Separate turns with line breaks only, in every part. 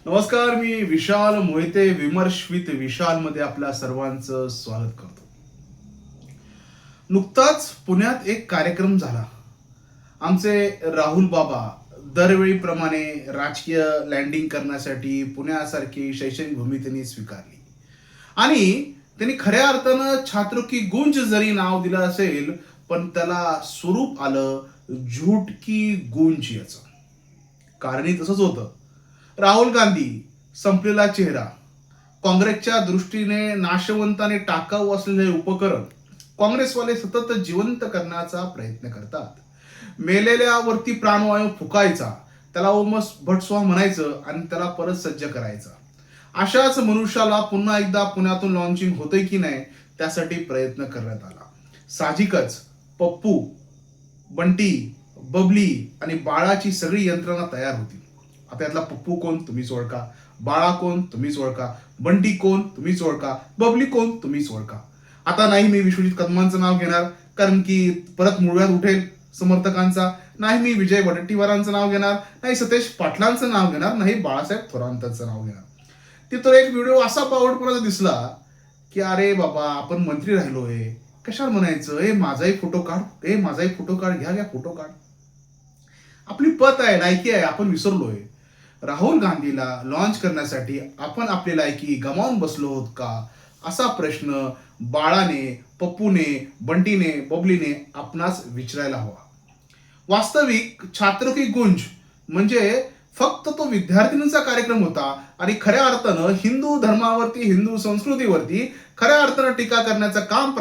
नमस्कार, मी विशाल मोहिते, विमर्श विथ विशाल मध्ये आपल्या सर्वांचं स्वागत करतो. नुकताच पुण्यात एक कार्यक्रम झाला. आमचे राहुल बाबा दरवेळीप्रमाणे राजकीय लँडिंग करण्यासाठी पुण्यासारखी शैक्षणिक भूमी त्यांनी स्वीकारली आणि त्यांनी खऱ्या अर्थानं छात्रों की गुंज जरी नाव दिलं असेल, पण त्याला स्वरूप आलं झूठ की गुंज याचं. कारणही तसंच होतं. राहुल गांधी संपलेला चेहरा, काँग्रेसच्या दृष्टीने नाशवंत आणि टाकाऊ असलेले उपकरण काँग्रेसवाले सतत जिवंत करण्याचा प्रयत्न करतात. मेलेल्यावरती प्राणवायू फुकायचा, त्याला ओमस भटस्वा म्हणायचं आणि त्याला परत सज्ज करायचा. अशाच मनुष्याला पुन्हा एकदा पुण्यातून लॉन्चिंग होतंय की नाही त्यासाठी प्रयत्न करण्यात आला. साहजिकच पप्पू, बंटी, बबली आणि बाळाची सगळी यंत्रणा तयार होती. आता यातला पप्पू कोण तुम्हीच ओळखा, बाळा कोण तुम्हीच ओळखा, बंटी कोण तुम्हीच ओळखा, बबली कोण तुम्हीच ओळखा. आता नाही मी विश्वजित कदमांचं नाव घेणार, कारण की परत मुळव्यात उठेल समर्थकांचा. नाही मी विजय वडेट्टीवारांचं नाव घेणार, नाही सतेज पाटलांचं नाव घेणार, नाही बाळासाहेब थोरांतांचं नाव घेणार. तिथं एक व्हिडिओ असा बावटपणाचा दिसला की अरे बाबा, आपण मंत्री राहिलोय, कशाला म्हणायचं ए माझाही फोटो काढ, ए माझाही फोटो काढ, घ्या घ्या फोटो काढ. आपली पत आहे, लायकी आहे, आपण विसरलोय. राहुल गांधीला लॉन्च करण्यासाठी आपण आपली लायकी गमावून बसलो आहोत का, असा प्रश्न बाळाने, पप्पूने, बंटीने, बबलीने आपणास विचारायला हवा. वास्तविक छात्र की गुंज म्हणजे फक्त तो विद्यार्थिनींचा कार्यक्रम होता आणि खऱ्या अर्थानं हिंदू धर्मावरती, हिंदू संस्कृतीवरती खऱ्या अर्थानं टीका करण्याचं काम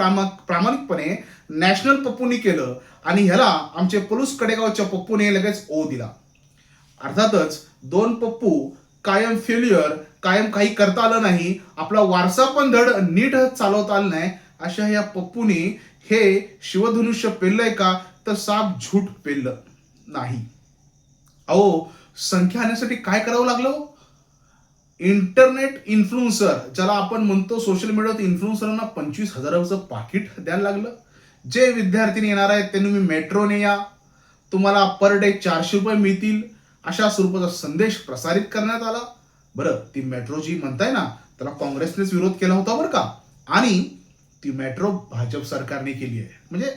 प्रामाणिकपणे नॅशनल पप्पूनी केलं आणि ह्याला आमचे पलूस कडेगावच्या पप्पूने लगेच ओ दिला. अर्थातच दोन पप्पू कायम फेल्युअर, कायम काही करता आलं नाही, आपला वारसा पण धड नीट चालवता आलं नाही, अशा या पप्पूनी हे शिवधनुष्य पेललंय का, तर साफ झूट पेललं नाही. अहो, संख्या आणण्यासाठी काय करावं लागलं? इंटरनेट इन्फ्लुएन्सर, ज्याला आपण म्हणतो सोशल मीडियावर इन्फ्लुएन्सरांना 25,000चं पाकिट द्यायला लागलं. जे विद्यार्थी येणार आहेत त्यांनी मी मेट्रोने या, तुम्हाला पर डे 400 रुपये मिळतील, अशा स्वरूपाचा संदेश प्रसारित करण्यात आला. बरं, ती मेट्रो जी म्हणताय ना, त्याला काँग्रेसनेच विरोध केला होता बरं का. आणि ती मेट्रो भाजप सरकारने केली आहे, म्हणजे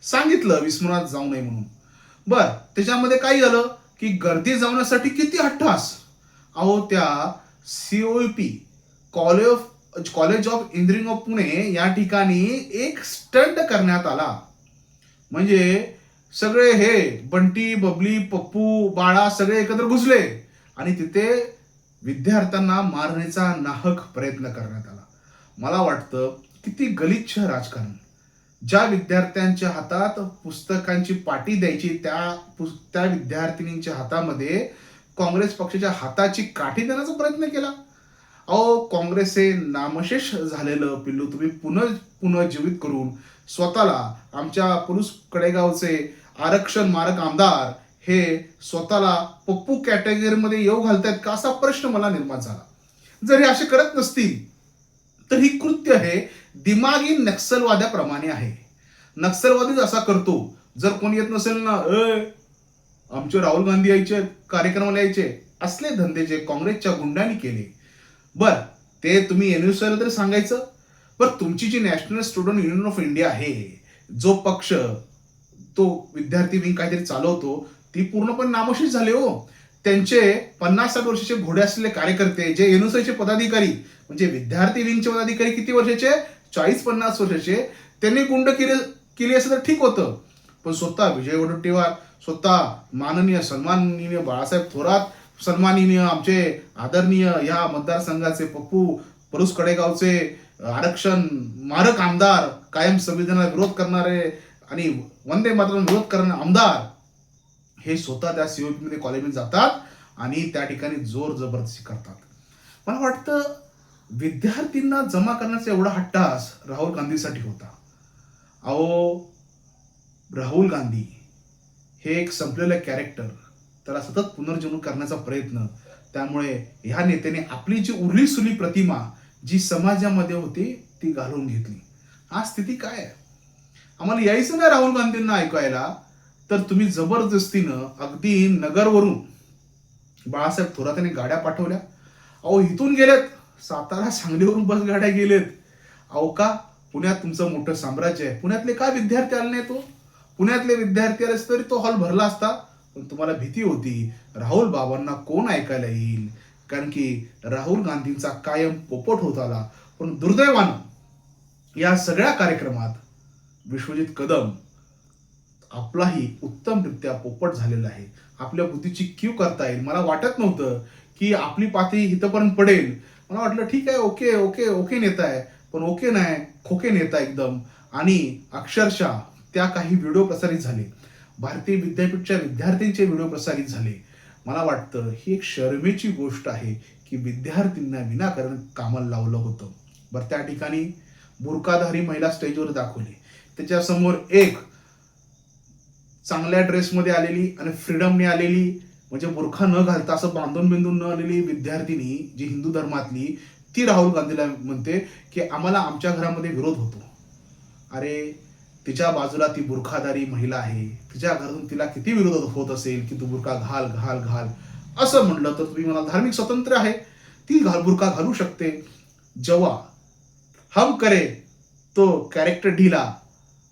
सांगितलं विस्मरणात जाऊ नये म्हणून. बर, त्याच्यामध्ये काय झालं की गर्दी जमण्यासाठी किती अट्टहास. अहो, त्या COP college of engineering of Pune या ठिकाणी एक स्टंट करण्यात आला. म्हणजे सगळे हे बंटी, बबली, पप्पू, बाळा सगळे एकत्र घुसले आणि तिथे विद्यार्थ्यांना मारण्याचा नाहक प्रयत्न करण्यात आला. मला वाटतं किती गलिच्छ राजकारण. ज्या विद्यार्थ्यांच्या हातात पुस्तकांची पाटी द्यायची त्या विद्यार्थिनींच्या हातामध्ये काँग्रेस पक्षाच्या हाताची काठी देण्याचा प्रयत्न केला. अहो, काँग्रेस हे नामशेष झालेलं पिल्लू तुम्ही पुनर्जीवित करून स्वतःला आमच्या पुरुष कडेगावचे आरक्षण मारक आमदार हे स्वतःला पप्पू कॅटेगरीमध्ये येऊ घालतायत का, असा प्रश्न मला निर्माण झाला. जर हे असे करत नसतील तर ही कृत्य हे दिमागी नक्षलवाद्याप्रमाणे आहे. नक्षलवादीच असा करतो. जर कोणी येत नसेल ना, आमचे राहुल गांधी यायचे, कार्यक्रमाला यायचे, असले धंदे जे काँग्रेसच्या गुंडांनी केले. बर, ते तुम्ही एनएसयूला तरी सांगायचं. बरं, तुमची जी National Student Union of India आहे, जो पक्ष तो विद्यार्थी विंग काहीतरी चालवतो, ती पूर्णपणे नामोशीच झाले हो. त्यांचे 50-60 वर्षाचे घोडे असलेले कार्यकर्ते, जे एनएसयूचे पदाधिकारी म्हणजे विद्यार्थी विंगचे पदाधिकारी किती वर्षाचे, 40-50 वर्षाचे, त्यांनी गुंड केली असं तर ठीक होतं. पण स्वतः विजय वडेट्टीवार, स्वतः माननीय सन्माननीय बाळासाहेब थोरात, सन्माननीय आमचे आदरणीय या मतदारसंघाचे पप्पू, परुस कडेगावचे आरक्षण मारक आमदार, कायम संविधानाला विरोध करणारे आणि वंदे मातरम विरोध करणारे आमदार, हे स्वतः त्या सीओपी मध्ये कॉलेजमध्ये जातात आणि त्या ठिकाणी जोर जबरदस्ती करतात. मला वाटतं विद्यार्थ्यांना जमा करण्याचा एवढा हट्टास राहुल गांधीसाठी होता. अहो, राहुल गांधी हे एक संपलेलं कॅरेक्टर, त्याला सतत पुनर्जीवन करण्याचा प्रयत्न. त्यामुळे ह्या नेत्याने आपली जी उरली सुरली प्रतिमा जी समाजामध्ये होती ती घालून घेतली. हा स्थिती काय आहे? आम्हाला यायचं नाही राहुल गांधींना ऐकायला, तर तुम्ही जबरदस्तीनं अगदी नगरवरून बाळासाहेब थोरात यांनी गाड्या पाठवल्या अहो इथून गेलेत, सातारा सांगलीवरून बस गाड्या गेलेत. अहो का? पुण्यात तुमचं मोठं साम्राज्य आहे. पुण्यातले काय विद्यार्थी आले नाही तो? पुण्यातले विद्यार्थी आले तरी तो हॉल भरला असता. पण तुम्हाला भीती होती, राहुल बाबांना कोण ऐकायला येईल, कारण की राहुल गांधींचा कायम पोपट होत आला. पण दुर्दैवानं या सगळ्या कार्यक्रमात विश्वजित कदम आपलाही उत्तमरित्या पोपट झालेला आहे. आपल्या बुद्धीची कीव करता येईल. मला वाटत नव्हतं की आपली पाती इथंपर्यंत पडेल. मला वाटलं ठीक आहे, ओके ओके ओके नेता आहे, पण ओके नाही, खोके नेता एकदम. आणि अक्षरशः त्या काही व्हिडिओ प्रसारित झाले, भारतीय विद्यापीठच्या विद्यार्थ्यांचे व्हिडिओ प्रसारित झाले. मला वाटतं ही एक शरमेची गोष्ट आहे की विद्यार्थ्यांना विनाकारण कामाला लावलं होतं. बरं, त्या ठिकाणी बुरकाधारी महिला स्टेजवर दाखवली. त्याच्यासमोर एक चांगल्या ड्रेसमध्ये आलेली आणि फ्रीडमने आलेली, म्हणजे बुरखा न घालता असं बांधून बिंदून न आलेली विद्यार्थिनी, जी हिंदू धर्मातली, ती राहुल गांधीला म्हणते की आम्हाला आमच्या घरामध्ये विरोध होतो. अरे, तिच्या बाजूला ती बुरखाधारी महिला आहे, तिच्या घरातून तिला किती विरोध होत असेल की तू बुरखा घाल घाल घाल. असं म्हणलं तर तुम्ही मला धार्मिक स्वातंत्र्य आहे, ती बुरखा घालू शकते. जेव्हा हम करे तो कॅरेक्टर ढिला,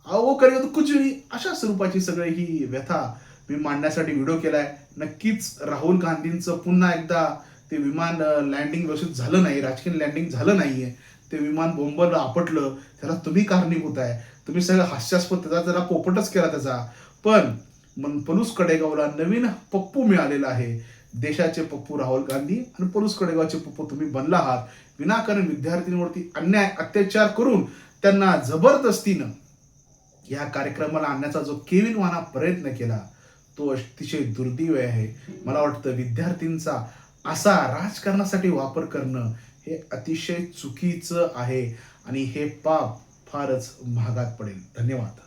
वो करेगा तो कुछ नहीं, अशा स्वरूपाची सगळी ही व्यथा मी मांडण्यासाठी व्हिडिओ केलाय. नक्कीच राहुल गांधींचं पुन्हा एकदा ते विमान लँडिंग व्यवस्थित झालं नाही, राजकीय लँडिंग झालं नाहीये, ते विमान बोंबरला आपटलं, त्याला तुम्ही कारणीभूत आहे. तुम्ही सगळं हास्यास्पद त्याला पोपटच केला त्याचा. पण पलूस कडेगावला नवीन पप्पू मिळालेला आहे. देशाचे पप्पू राहुल गांधी आणि पलूस कडेगावचे पप्पू तुम्ही बनला आहात. विनाकारण विद्यार्थ्यांवरती अन्याय अत्याचार करून त्यांना जबरदस्तीनं या कार्यक्रमाला आणण्याचा जो केविलवाना प्रयत्न केला, तो अतिशय दुर्दैव आहे. मला वाटतं विद्यार्थ्यांचा असा राजकारणासाठी वापर करणं हे अतिशय चुकीचं आहे आणि हे पाप फारच महागात पडेल. धन्यवाद.